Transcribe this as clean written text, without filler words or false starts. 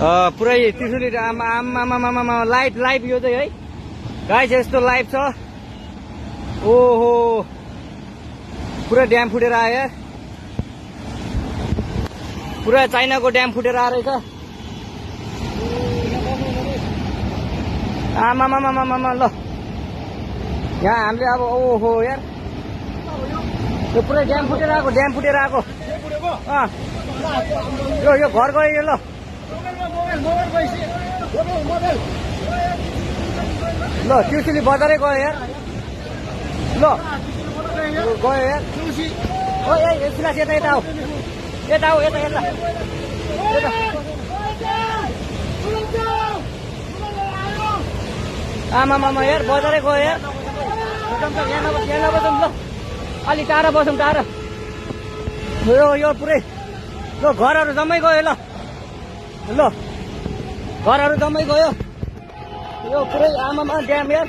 पुरै त्रिशुली आमा लाइभ यो चाहिँ है गाइस यस्तो लाइभ छ। ओहो पुरा ड्याम फुटेर आयो यार, पुरा चाइनाको ड्याम फुटेर आएर छ। आमामामामामा ल यहाँ हामीले अब ओहो यार यो पुरै ड्याम फुटेर आएको यो घर गयो यो। ल ल त्रिशुली बजारै गयो यार। ल गयो यार ओ यता यता आऊ यता आऊ यता यता आमामामा यार बजारै गयो यार। यहाँ नबसौँ ल अलि टाढा बसौँ टाढा। यो पुरै ल घरहरू जम्मै गयो। ल घरहरू जम्मै गयो यो पुरै आमामा ड्याम यार।